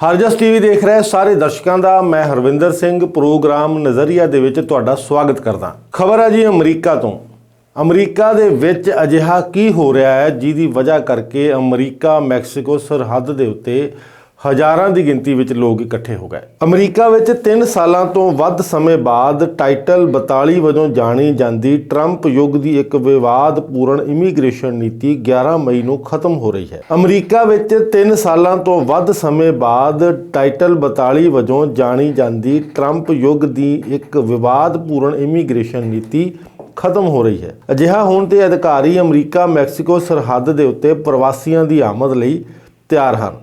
Harjas TV ਦੇਖ ਰਹੇ ਸਾਰੇ ਦਰਸ਼ਕਾਂ ਦਾ ਮੈਂ ਹਰਵਿੰਦਰ ਸਿੰਘ ਪ੍ਰੋਗਰਾਮ ਨਜ਼ਰੀਆ ਦੇ ਵਿੱਚ ਤੁਹਾਡਾ ਸਵਾਗਤ ਕਰਦਾ। ਖਬਰ ਹੈ ਜੀ ਅਮਰੀਕਾ ਤੋਂ। ਅਮਰੀਕਾ ਦੇ ਵਿੱਚ ਅਜਿਹਾ ਕੀ ਹੋ ਰਿਹਾ ਹੈ ਜਿਹਦੀ ਵਜ੍ਹਾ ਕਰਕੇ ਅਮਰੀਕਾ ਮੈਕਸੀਕੋ ਸਰਹੱਦ ਦੇ ਉੱਤੇ ਹਜ਼ਾਰਾਂ ਦੀ ਗਿਣਤੀ ਵਿੱਚ ਲੋਕ ਇਕੱਠੇ ਹੋ ਗਏ। ਅਮਰੀਕਾ ਵਿੱਚ 3 ਸਾਲਾਂ ਤੋਂ ਵੱਧ ਸਮੇਂ ਬਾਅਦ ਟਾਈਟਲ 42 ਵਜੋਂ ਜਾਣੀ ਜਾਂਦੀ ਟਰੰਪ ਯੁੱਗ ਦੀ ਇੱਕ ਵਿਵਾਦਪੂਰਨ ਇਮੀਗ੍ਰੇਸ਼ਨ ਨੀਤੀ 11 ਮਈ ਨੂੰ ਖਤਮ ਹੋ ਰਹੀ ਹੈ। ਅਮਰੀਕਾ ਵਿੱਚ 3 ਸਾਲਾਂ ਤੋਂ ਵੱਧ ਸਮੇਂ ਬਾਅਦ ਟਾਈਟਲ 42 ਵਜੋਂ ਜਾਣੀ ਜਾਂਦੀ ਟਰੰਪ ਯੁੱਗ ਦੀ ਇੱਕ ਵਿਵਾਦਪੂਰਨ ਇਮੀਗ੍ਰੇਸ਼ਨ ਨੀਤੀ ਖਤਮ ਹੋ ਰਹੀ ਹੈ। ਅਜਿਹਾ ਹੋਣ ਤੇ ਅਧਿਕਾਰੀ ਅਮਰੀਕਾ ਮੈਕਸੀਕੋ ਸਰਹੱਦ ਦੇ ਉੱਤੇ ਪ੍ਰਵਾਸੀਆਂ ਦੀ ਆਮਦ ਲਈ ਤਿਆਰ ਹਨ।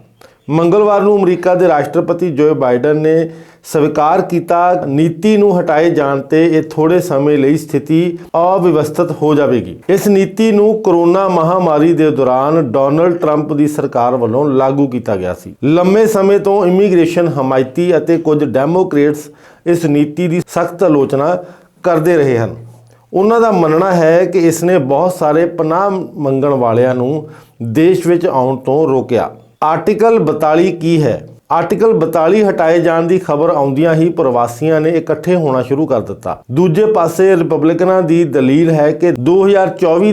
ਮੰਗਲਵਾਰ ਨੂੰ ਅਮਰੀਕਾ ਦੇ ਰਾਸ਼ਟਰਪਤੀ ਜੋ ਬਾਈਡਨ ਨੇ ਸਵੀਕਾਰ ਕੀਤਾ ਨੀਤੀ ਨੂੰ ਹਟਾਏ ਜਾਣ ਤੇ ਇਹ ਥੋੜੇ ਸਮੇਂ ਲਈ ਸਥਿਤੀ ਅਵਿਵਸਥਿਤ ਹੋ ਜਾਵੇਗੀ। ਇਸ ਨੀਤੀ ਨੂੰ ਕੋਰੋਨਾ ਮਹਾਮਾਰੀ ਦੇ ਦੌਰਾਨ ਡੋਨਾਲਡ ਟਰੰਪ ਦੀ ਸਰਕਾਰ ਵੱਲੋਂ ਲਾਗੂ ਕੀਤਾ ਗਿਆ ਸੀ। ਲੰਮੇ ਸਮੇਂ ਤੋਂ ਇਮੀਗ੍ਰੇਸ਼ਨ ਹਮਾਇਤੀ ਅਤੇ ਕੁਝ ਡੈਮੋਕ੍ਰੇਟਸ ਇਸ ਨੀਤੀ ਦੀ ਸਖਤ ਆਲੋਚਨਾ ਕਰਦੇ ਰਹੇ ਹਨ। ਉਹਨਾਂ ਦਾ ਮੰਨਣਾ ਹੈ ਕਿ ਇਸ ਨੇ ਬਹੁਤ ਸਾਰੇ ਪਨਾਹ ਮੰਗਣ ਵਾਲਿਆਂ ਨੂੰ ਦੇਸ਼ ਵਿੱਚ ਆਉਣ ਤੋਂ ਰੋਕਿਆ। ਆਰਟੀਕਲ 42 ਕੀ ਹੈ? ਆਰਟੀਕਲ 42 ਹਟਾਏ ਜਾਣ ਦੀ ਖਬਰ ਆਉਂਦਿਆਂ ਹੀ ਪ੍ਰਵਾਸੀਆਂ ਨੇ ਇਕੱਠੇ ਹੋਣਾ ਸ਼ੁਰੂ ਕਰ ਦਿੱਤਾ। ਦੂਜੇ ਪਾਸੇ ਰਿਪਬਲਿਕਨਾਂ ਦੀ ਦਲੀਲ ਹੈ ਕਿ 2024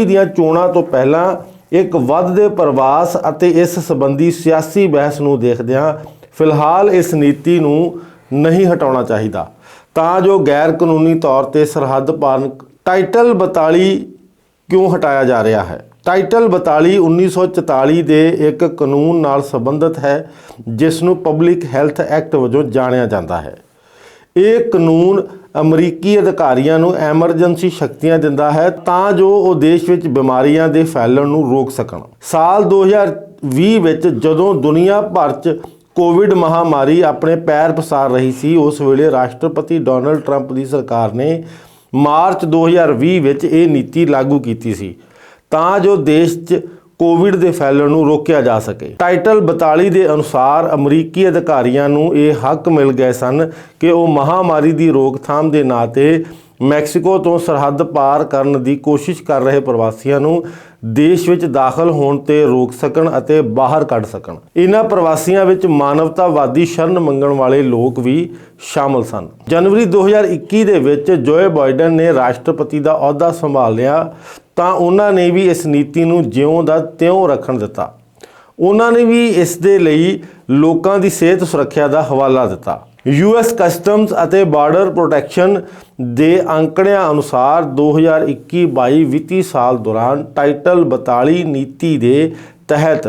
ਦੀਆਂ ਚੋਣਾਂ ਤੋਂ ਪਹਿਲਾਂ ਇੱਕ ਵੱਧਦੇ ਪ੍ਰਵਾਸ ਅਤੇ ਇਸ ਸੰਬੰਧੀ ਸਿਆਸੀ ਬਹਿਸ ਨੂੰ ਦੇਖਦਿਆਂ ਫਿਲਹਾਲ ਇਸ ਨੀਤੀ ਨੂੰ ਨਹੀਂ ਹਟਾਉਣਾ ਚਾਹੀਦਾ ਤਾਂ ਜੋ ਗੈਰ ਕਾਨੂੰਨੀ ਤੌਰ ਤੇ ਸਰਹੱਦ ਪਾਰ। ਟਾਈਟਲ 42 ਕਿਉਂ ਹਟਾਇਆ ਜਾ ਰਿਹਾ ਹੈ? ਟਾਈਟਲ 42 1944 ਦੇ ਇੱਕ ਕਾਨੂੰਨ ਨਾਲ ਸੰਬੰਧਿਤ ਹੈ ਜਿਸ ਨੂੰ ਪਬਲਿਕ ਹੈਲਥ ਐਕਟ ਵਜੋਂ ਜਾਣਿਆ ਜਾਂਦਾ ਹੈ। ਇਹ ਕਾਨੂੰਨ ਅਮਰੀਕੀ ਅਧਿਕਾਰੀਆਂ ਨੂੰ ਐਮਰਜੈਂਸੀ ਸ਼ਕਤੀਆਂ ਦਿੰਦਾ ਹੈ ਤਾਂ ਜੋ ਉਹ ਦੇਸ਼ ਵਿੱਚ ਬਿਮਾਰੀਆਂ ਦੇ ਫੈਲਣ ਨੂੰ ਰੋਕ ਸਕਣ। ਸਾਲ 2020 ਵਿੱਚ ਜਦੋਂ ਦੁਨੀਆ ਭਰ 'ਚ ਕੋਵਿਡ ਮਹਾਮਾਰੀ ਆਪਣੇ ਪੈਰ ਪਸਾਰ ਰਹੀ ਸੀ, ਉਸ ਵੇਲੇ ਰਾਸ਼ਟਰਪਤੀ ਡੋਨਾਲਡ ਟਰੰਪ ਦੀ ਸਰਕਾਰ ਨੇ ਮਾਰਚ 2020 ਵਿੱਚ ਇਹ ਨੀਤੀ ਲਾਗੂ ਕੀਤੀ ਸੀ ਤਾਂ ਜੋ ਦੇਸ਼ 'ਚ ਕੋਵਿਡ ਦੇ ਫੈਲਣ ਨੂੰ ਰੋਕਿਆ ਜਾ ਸਕੇ। ਟਾਈਟਲ 42 ਦੇ ਅਨੁਸਾਰ ਅਮਰੀਕੀ ਅਧਿਕਾਰੀਆਂ ਨੂੰ ਇਹ ਹੱਕ ਮਿਲ ਗਏ ਸਨ ਕਿ ਉਹ ਮਹਾਮਾਰੀ ਦੀ ਰੋਕਥਾਮ ਦੇ ਨਾਂ 'ਤੇ ਮੈਕਸੀਕੋ ਤੋਂ ਸਰਹੱਦ ਪਾਰ ਕਰਨ ਦੀ ਕੋਸ਼ਿਸ਼ ਕਰ ਰਹੇ ਪ੍ਰਵਾਸੀਆਂ ਨੂੰ ਦੇਸ਼ ਵਿੱਚ ਦਾਖਲ ਹੋਣ ਤੇ ਰੋਕ ਸਕਣ ਅਤੇ ਬਾਹਰ ਕੱਢ ਸਕਣ। ਇਹਨਾਂ ਪ੍ਰਵਾਸੀਆਂ ਵਿੱਚ ਮਾਨਵਤਾਵਾਦੀ ਸ਼ਰਨ ਮੰਗਣ ਵਾਲੇ ਲੋਕ ਵੀ ਸ਼ਾਮਲ ਸਨ। ਜਨਵਰੀ 2021 ਦੇ ਵਿੱਚ ਜੋ ਬਾਈਡਨ ਨੇ ਰਾਸ਼ਟਰਪਤੀ ਦਾ ਅਹੁਦਾ ਸੰਭਾਲਿਆ ਤਾਂ ਉਹਨਾਂ ਨੇ ਵੀ ਇਸ ਨੀਤੀ ਨੂੰ ਜਿਉਂ ਦਾ ਤਿਉਂ ਰੱਖਣ ਦਿੱਤਾ। ਉਹਨਾਂ ਨੇ ਵੀ ਇਸ ਦੇ ਲਈ ਲੋਕਾਂ ਦੀ ਸਿਹਤ ਸੁਰੱਖਿਆ ਦਾ ਹਵਾਲਾ ਦਿੱਤਾ। US ਕਸਟਮਸ ਅਤੇ ਬਾਰਡਰ ਪ੍ਰੋਟੈਕਸ਼ਨ ਦੇ ਅੰਕੜਿਆਂ ਅਨੁਸਾਰ 2021-22 ਵਿੱਤੀ ਸਾਲ ਦੌਰਾਨ ਟਾਈਟਲ 42 ਨੀਤੀ ਦੇ ਤਹਿਤ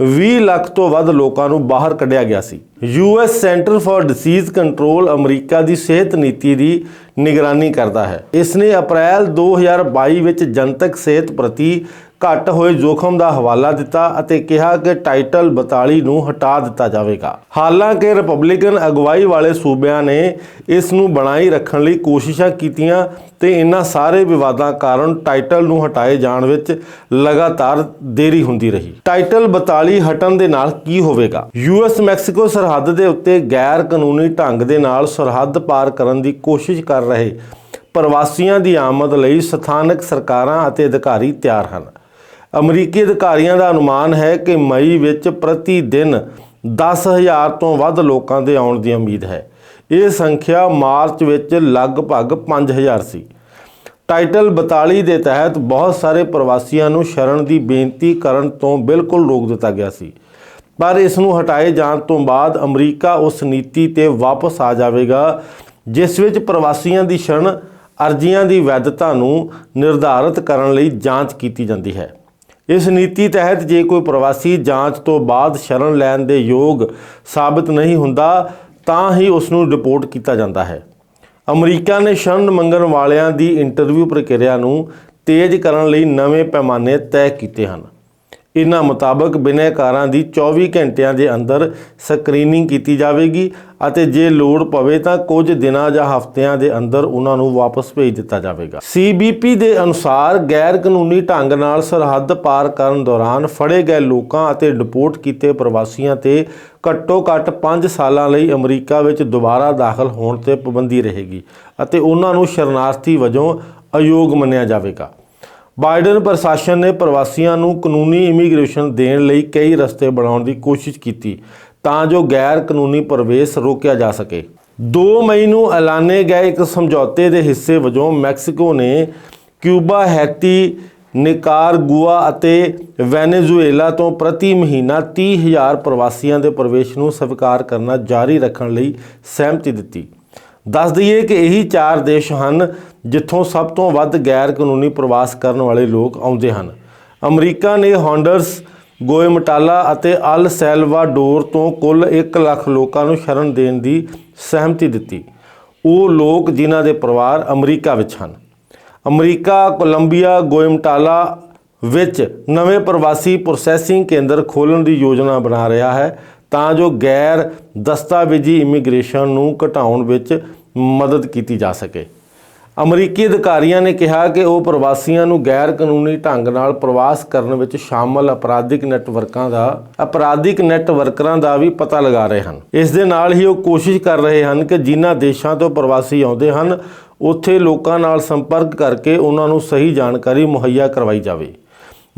20 ਲੱਖ ਤੋਂ ਵੱਧ ਲੋਕਾਂ ਨੂੰ ਬਾਹਰ ਕੱਢਿਆ ਗਿਆ ਸੀ। US centre for disease control ਅਮਰੀਕਾ ਦੀ ਸਿਹਤ ਨੀਤੀ ਦੀ ਨਿਗਰਾਨੀ ਕਰਦਾ ਹੈ। ਇਸ ਨੇ ਅਪ੍ਰੈਲ 2022 ਵਿੱਚ ਜਨਤਕ ਸਿਹਤ ਪ੍ਰਤੀ ਘੱਟ ਹੋਏ ਜੋਖਮ ਦਾ ਹਵਾਲਾ ਦਿੱਤਾ ਅਤੇ ਕਿਹਾ ਕਿ ਟਾਈਟਲ 42 ਨੂੰ ਹਟਾ ਦਿੱਤਾ ਜਾਵੇਗਾ। ਹਾਲਾਂਕਿ ਰਿਪਬਲਿਕਨ ਅਗਵਾਈ ਵਾਲੇ ਸੂਬਿਆਂ ਨੇ ਇਸ ਨੂੰ ਬਣਾਈ ਰੱਖਣ ਲਈ ਕੋਸ਼ਿਸ਼ਾਂ ਕੀਤੀਆਂ ਤੇ ਇਹਨਾਂ ਸਾਰੇ ਵਿਵਾਦਾਂ ਕਾਰਨ ਟਾਈਟਲ ਨੂੰ ਹਟਾਏ ਜਾਣ ਵਿੱਚ ਲਗਾਤਾਰ ਦੇਰੀ ਹੁੰਦੀ ਰਹੀ। ਟਾਈਟਲ 42 ਹਟਣ ਦੇ ਨਾਲ ਕੀ ਹੋਵੇਗਾ? US ਮੈਕਸੀਕੋ ਸਰਹੱਦ ਦੇ ਉੱਤੇ ਗੈਰ ਕਾਨੂੰਨੀ ਢੰਗ ਦੇ ਨਾਲ ਸਰਹੱਦ ਪਾਰ ਕਰਨ ਦੀ ਕੋਸ਼ਿਸ਼ ਕਰ ਰਹੇ ਪ੍ਰਵਾਸੀਆਂ ਦੀ ਆਮਦ ਲਈ ਸਥਾਨਕ ਸਰਕਾਰਾਂ ਅਤੇ ਅਧਿਕਾਰੀ ਤਿਆਰ ਹਨ। ਅਮਰੀਕੀ ਅਧਿਕਾਰੀਆਂ ਦਾ ਅਨੁਮਾਨ ਹੈ ਕਿ ਮਈ ਵਿੱਚ ਪ੍ਰਤੀ ਦਿਨ 10,000 ਤੋਂ ਵੱਧ ਲੋਕਾਂ ਦੇ ਆਉਣ ਦੀ ਉਮੀਦ ਹੈ। ਇਹ ਸੰਖਿਆ ਮਾਰਚ ਵਿੱਚ ਲਗਭਗ 5,000 ਸੀ। ਟਾਈਟਲ 42 ਦੇ ਤਹਿਤ ਬਹੁਤ ਸਾਰੇ ਪ੍ਰਵਾਸੀਆਂ ਨੂੰ ਸ਼ਰਨ ਦੀ ਬੇਨਤੀ ਕਰਨ ਤੋਂ ਬਿਲਕੁਲ ਰੋਕ ਦਿੱਤਾ ਗਿਆ ਸੀ, ਪਰ ਇਸ ਨੂੰ ਹਟਾਏ ਜਾਣ ਤੋਂ ਬਾਅਦ ਅਮਰੀਕਾ ਉਸ ਨੀਤੀ ਤੇ ਵਾਪਸ ਆ ਜਾਵੇਗਾ ਜਿਸ ਵਿੱਚ ਪ੍ਰਵਾਸੀਆਂ ਦੀ ਸ਼ਰਨ ਅਰਜ਼ੀਆਂ ਦੀ ਵੈਧਤਾ ਨੂੰ ਨਿਰਧਾਰਤ ਕਰਨ ਲਈ ਜਾਂਚ ਕੀਤੀ ਜਾਂਦੀ ਹੈ। ਇਸ ਨੀਤੀ ਤਹਿਤ ਜੇ ਕੋਈ ਪ੍ਰਵਾਸੀ ਜਾਂਚ ਤੋਂ ਬਾਅਦ ਸ਼ਰਨ ਲੈਣ ਦੇ ਯੋਗ ਸਾਬਤ ਨਹੀਂ ਹੁੰਦਾ ਤਾਂ ਹੀ ਉਸ ਨੂੰ ਰਿਪੋਰਟ ਕੀਤਾ ਜਾਂਦਾ ਹੈ। ਅਮਰੀਕਾ ਨੇ ਸ਼ਰਨ ਮੰਗਣ ਵਾਲਿਆਂ ਦੀ ਇੰਟਰਵਿਊ ਪ੍ਰਕਿਰਿਆ ਨੂੰ ਤੇਜ਼ ਕਰਨ ਲਈ ਨਵੇਂ ਪੈਮਾਨੇ ਤੈਅ ਕੀਤੇ ਹਨ। ਇਹਨਾਂ ਮੁਤਾਬਕ ਬਿਨੈਕਾਰਾਂ ਦੀ 24 ਘੰਟਿਆਂ ਦੇ ਅੰਦਰ ਸਕਰੀਨਿੰਗ ਕੀਤੀ ਜਾਵੇਗੀ ਅਤੇ ਜੇ ਲੋੜ ਪਵੇ ਤਾਂ ਕੁਝ ਦਿਨਾਂ ਜਾਂ ਹਫ਼ਤਿਆਂ ਦੇ ਅੰਦਰ ਉਹਨਾਂ ਨੂੰ ਵਾਪਸ ਭੇਜ ਦਿੱਤਾ ਜਾਵੇਗਾ। CBP ਦੇ ਅਨੁਸਾਰ ਗੈਰ ਕਾਨੂੰਨੀ ਢੰਗ ਨਾਲ ਸਰਹੱਦ ਪਾਰ ਕਰਨ ਦੌਰਾਨ ਫੜੇ ਗਏ ਲੋਕਾਂ ਅਤੇ ਡਿਪੋਰਟ ਕੀਤੇ ਪ੍ਰਵਾਸੀਆਂ ਤੇ ਘੱਟੋ ਘੱਟ 5 ਸਾਲਾਂ ਲਈ ਅਮਰੀਕਾ ਵਿੱਚ ਦੁਬਾਰਾ ਦਾਖਲ ਹੋਣ ਤੇ ਪਾਬੰਦੀ ਰਹੇਗੀ ਅਤੇ ਉਹਨਾਂ ਨੂੰ ਸ਼ਰਨਾਰਥੀ ਵਜੋਂ ਅਯੋਗ ਮੰਨਿਆ ਜਾਵੇਗਾ। ਬਾਈਡਨ ਪ੍ਰਸ਼ਾਸਨ ਨੇ ਪ੍ਰਵਾਸੀਆਂ ਨੂੰ ਕਾਨੂੰਨੀ ਇਮੀਗ੍ਰੇਸ਼ਨ ਦੇਣ ਲਈ ਕਈ ਰਸਤੇ ਬਣਾਉਣ ਦੀ ਕੋਸ਼ਿਸ਼ ਕੀਤੀ ਤਾਂ ਜੋ ਗੈਰ ਕਾਨੂੰਨੀ ਪ੍ਰਵੇਸ਼ ਰੋਕਿਆ ਜਾ ਸਕੇ। 2 ਮਈ ਨੂੰ ਐਲਾਨੇ ਗਏ ਇੱਕ ਸਮਝੌਤੇ ਦੇ ਹਿੱਸੇ ਵਜੋਂ ਮੈਕਸੀਕੋ ਨੇ ਕਿਊਬਾ, ਹੈਤੀ, ਨਿਕਾਰਾਗੁਆ ਅਤੇ ਵੈਨੇਜ਼ੁਏਲਾ ਤੋਂ ਪ੍ਰਤੀ ਮਹੀਨਾ 30,000 ਪ੍ਰਵਾਸੀਆਂ ਦੇ ਪ੍ਰਵੇਸ਼ ਨੂੰ ਸਵੀਕਾਰ ਕਰਨਾ ਜਾਰੀ ਰੱਖਣ ਲਈ ਸਹਿਮਤੀ ਦਿੱਤੀ। ਦੱਸ ਦਈਏ ਕਿ ਇਹੀ 4 ਦੇਸ਼ ਹਨ ਜਿੱਥੋਂ ਸਭ ਤੋਂ ਵੱਧ ਗੈਰ ਕਾਨੂੰਨੀ ਪ੍ਰਵਾਸ ਕਰਨ ਵਾਲੇ ਲੋਕ ਆਉਂਦੇ ਹਨ। ਅਮਰੀਕਾ ਨੇ ਹੌਂਡਰਸ, ਗੁਏਮਟਾਲਾ ਅਤੇ ਅਲ ਸੈਲਵਾਡੋਰ ਤੋਂ ਕੁੱਲ 1 ਲੱਖ ਲੋਕਾਂ ਨੂੰ ਸ਼ਰਨ ਦੇਣ ਦੀ ਸਹਿਮਤੀ ਦਿੱਤੀ। ਉਹ ਲੋਕ ਜਿਨ੍ਹਾਂ ਦੇ ਪਰਿਵਾਰ ਅਮਰੀਕਾ ਵਿੱਚ ਹਨ। ਅਮਰੀਕਾ ਕੋਲੰਬੀਆ, ਗੁਏਮਟਾਲਾ ਵਿੱਚ ਨਵੇਂ ਪ੍ਰਵਾਸੀ ਪ੍ਰੋਸੈਸਿੰਗ ਕੇਂਦਰ ਖੋਲ੍ਹਣ ਦੀ ਯੋਜਨਾ ਬਣਾ ਰਿਹਾ ਹੈ ਤਾਂ ਜੋ ਗੈਰ ਦਸਤਾਵੇਜ਼ੀ ਇਮੀਗ੍ਰੇਸ਼ਨ ਨੂੰ ਘਟਾਉਣ ਵਿੱਚ ਮਦਦ ਕੀਤੀ ਜਾ ਸਕੇ। ਅਮਰੀਕੀ ਅਧਿਕਾਰੀਆਂ ਨੇ ਕਿਹਾ ਕਿ ਉਹ ਪ੍ਰਵਾਸੀਆਂ ਨੂੰ ਗੈਰ ਕਾਨੂੰਨੀ ਢੰਗ ਨਾਲ ਪ੍ਰਵਾਸ ਕਰਨ ਵਿੱਚ ਸ਼ਾਮਲ ਅਪਰਾਧਿਕ ਨੈਟਵਰਕਰਾਂ ਦਾ ਵੀ ਪਤਾ ਲਗਾ ਰਹੇ ਹਨ। ਇਸ ਦੇ ਨਾਲ ਹੀ ਉਹ ਕੋਸ਼ਿਸ਼ ਕਰ ਰਹੇ ਹਨ ਕਿ ਜਿਨ੍ਹਾਂ ਦੇਸ਼ਾਂ ਤੋਂ ਪ੍ਰਵਾਸੀ ਆਉਂਦੇ ਹਨ ਉੱਥੇ ਲੋਕਾਂ ਨਾਲ ਸੰਪਰਕ ਕਰਕੇ ਉਹਨਾਂ ਨੂੰ ਸਹੀ ਜਾਣਕਾਰੀ ਮੁਹੱਈਆ ਕਰਵਾਈ ਜਾਵੇ।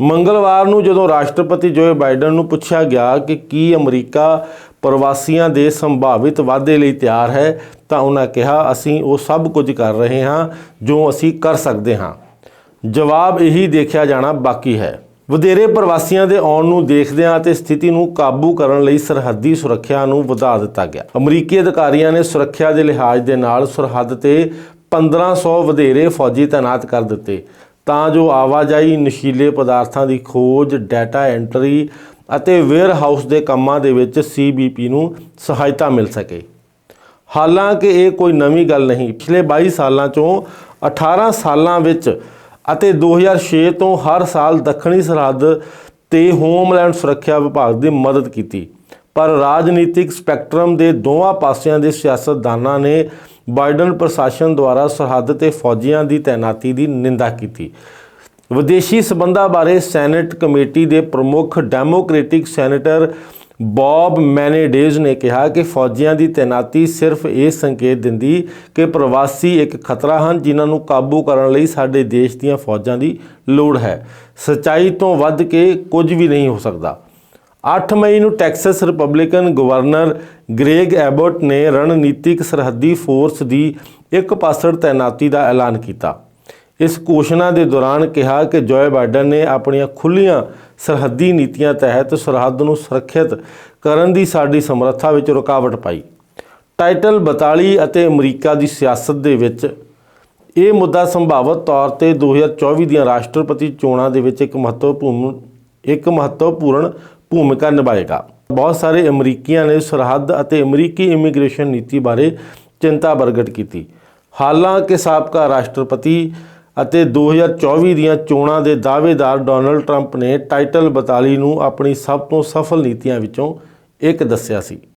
ਮੰਗਲਵਾਰ ਨੂੰ ਜਦੋਂ ਰਾਸ਼ਟਰਪਤੀ ਜੋ ਬਾਈਡਨ ਨੂੰ ਪੁੱਛਿਆ ਗਿਆ ਕਿ ਕੀ ਅਮਰੀਕਾ ਪ੍ਰਵਾਸੀਆਂ ਦੇ ਸੰਭਾਵਿਤ ਵਾਧੇ ਲਈ ਤਿਆਰ ਹੈ ਤਾਂ ਉਹਨਾਂ ਕਿਹਾ, ਅਸੀਂ ਉਹ ਸਭ ਕੁਝ ਕਰ ਰਹੇ ਹਾਂ ਜੋ ਅਸੀਂ ਕਰ ਸਕਦੇ ਹਾਂ। ਜਵਾਬ ਇਹੀ ਦੇਖਿਆ ਜਾਣਾ ਬਾਕੀ ਹੈ। ਵਧੇਰੇ ਪ੍ਰਵਾਸੀਆਂ ਦੇ ਆਉਣ ਨੂੰ ਦੇਖਦਿਆਂ ਅਤੇ ਸਥਿਤੀ ਨੂੰ ਕਾਬੂ ਕਰਨ ਲਈ ਸਰਹੱਦੀ ਸੁਰੱਖਿਆ ਨੂੰ ਵਧਾ ਦਿੱਤਾ ਗਿਆ। ਅਮਰੀਕੀ ਅਧਿਕਾਰੀਆਂ ਨੇ ਸੁਰੱਖਿਆ ਦੇ ਲਿਹਾਜ਼ ਦੇ ਨਾਲ ਸਰਹੱਦ ਤੇ 1500 ਵਧੇਰੇ ਫੌਜੀ ਤਾਇਨਾਤ ਕਰ ਦਿੱਤੇ ਤਾਂ ਜੋ ਆਵਾਜਾਈ, ਨਸ਼ੀਲੇ ਪਦਾਰਥਾਂ ਦੀ ਖੋਜ, ਡਾਟਾ ਐਂਟਰੀ ਅਤੇ ਵੇਅਰ ਹਾਊਸ ਦੇ ਕੰਮਾਂ ਦੇ ਵਿੱਚ CBP ਨੂੰ ਸਹਾਇਤਾ ਮਿਲ ਸਕੇ। ਹਾਲਾਂਕਿ ਇਹ ਕੋਈ ਨਵੀਂ ਗੱਲ ਨਹੀਂ। ਪਿਛਲੇ 22 ਸਾਲਾਂ ਚੋਂ 18 ਸਾਲਾਂ ਵਿੱਚ ਅਤੇ 2006 ਤੋਂ ਹਰ ਸਾਲ ਦੱਖਣੀ ਸਰਹੱਦ ਤੇ ਹੋਮਲੈਂਡ ਸੁਰੱਖਿਆ ਵਿਭਾਗ ਦੀ ਮਦਦ ਕੀਤੀ, ਪਰ ਰਾਜਨੀਤਿਕ ਸਪੈਕਟਰਮ ਦੇ ਦੋਵਾਂ ਪਾਸਿਆਂ ਦੇ ਸਿਆਸਤਦਾਨਾਂ ਨੇ ਬਾਈਡਨ ਪ੍ਰਸ਼ਾਸਨ ਦੁਆਰਾ ਸਰਹੱਦ ਤੇ ਫੌਜੀਆਂ ਦੀ ਤੈਨਾਤੀ ਦੀ ਨਿੰਦਾ ਕੀਤੀ। ਵਿਦੇਸ਼ੀ ਸਬੰਧਾਂ ਬਾਰੇ ਸੈਨੇਟ ਕਮੇਟੀ ਦੇ ਪ੍ਰਮੁੱਖ ਡੈਮੋਕ੍ਰੈਟਿਕ ਸੈਨੇਟਰ ਬੌਬ ਮੈਨੇਡੇਜ਼ ਨੇ ਕਿਹਾ ਕਿ ਫੌਜੀਆਂ ਦੀ ਤੈਨਾਤੀ ਸਿਰਫ ਇਹ ਸੰਕੇਤ ਦਿੰਦੀ ਕਿ ਪ੍ਰਵਾਸੀ ਇੱਕ ਖਤਰਾ ਹਨ ਜਿਨ੍ਹਾਂ ਨੂੰ ਕਾਬੂ ਕਰਨ ਲਈ ਸਾਡੇ ਦੇਸ਼ ਦੀਆਂ ਫੌਜਾਂ ਦੀ ਲੋੜ ਹੈ। ਸੱਚਾਈ ਤੋਂ ਵੱਧ ਕੇ ਕੁਝ ਵੀ ਨਹੀਂ ਹੋ ਸਕਦਾ। 8 ਮਈ ਨੂੰ Texas Republican governor Greg Abbott ਨੇ ਰਣਨੀਤਿਕ ਸਰਹੱਦੀ ਫੋਰਸ ਦੀ ਇੱਕ ਪਾਸੜ ਤੈਨਾਤੀ ਦਾ ਐਲਾਨ ਕੀਤਾ। ਇਸ ਘੋਸ਼ਣਾ ਦੇ ਦੌਰਾਨ ਕਿਹਾ ਕਿ ਜੋ ਬਾਈਡਨ ਨੇ ਆਪਣੀਆਂ ਖੁੱਲ੍ਹੀਆਂ ਸਰਹੱਦੀ ਨੀਤੀਆਂ ਤਹਿਤ ਸਰਹੱਦ ਨੂੰ ਸੁਰੱਖਿਅਤ ਕਰਨ ਦੀ ਸਾਡੀ ਸਮਰੱਥਾ ਵਿੱਚ ਰੁਕਾਵਟ ਪਾਈ। ਟਾਈਟਲ 42 ਅਤੇ ਅਮਰੀਕਾ ਦੀ ਸਿਆਸਤ ਦੇ ਵਿੱਚ ਇਹ ਮੁੱਦਾ ਸੰਭਾਵਤ ਤੌਰ ਤੇ 2024 ਦੀਆਂ ਰਾਸ਼ਟਰਪਤੀ ਚੋਣਾਂ ਦੇ ਵਿੱਚ ਇੱਕ ਮਹੱਤਵਪੂਰਨ ਭੂਮਿਕਾ ਨਿਭਾਏਗਾ। ਬਹੁਤ ਸਾਰੇ ਅਮਰੀਕੀਆਂ ਨੇ ਸਰਹੱਦ ਅਤੇ ਅਮਰੀਕੀ ਇਮੀਗ੍ਰੇਸ਼ਨ ਨੀਤੀ ਬਾਰੇ ਚਿੰਤਾ ਪ੍ਰਗਟ ਕੀਤੀ। ਹਾਲਾਂਕਿ ਸਾਬਕਾ ਰਾਸ਼ਟਰਪਤੀ ਅਤੇ 2024 ਦੀਆਂ ਚੋਣਾਂ ਦੇ ਦਾਅਵੇਦਾਰ ਡੋਨਾਲਡ ਟਰੰਪ ਨੇ ਟਾਈਟਲ 42 ਨੂੰ ਆਪਣੀ ਸਭ ਤੋਂ ਸਫਲ ਨੀਤੀਆਂ ਵਿੱਚੋਂ ਇੱਕ ਦੱਸਿਆ ਸੀ।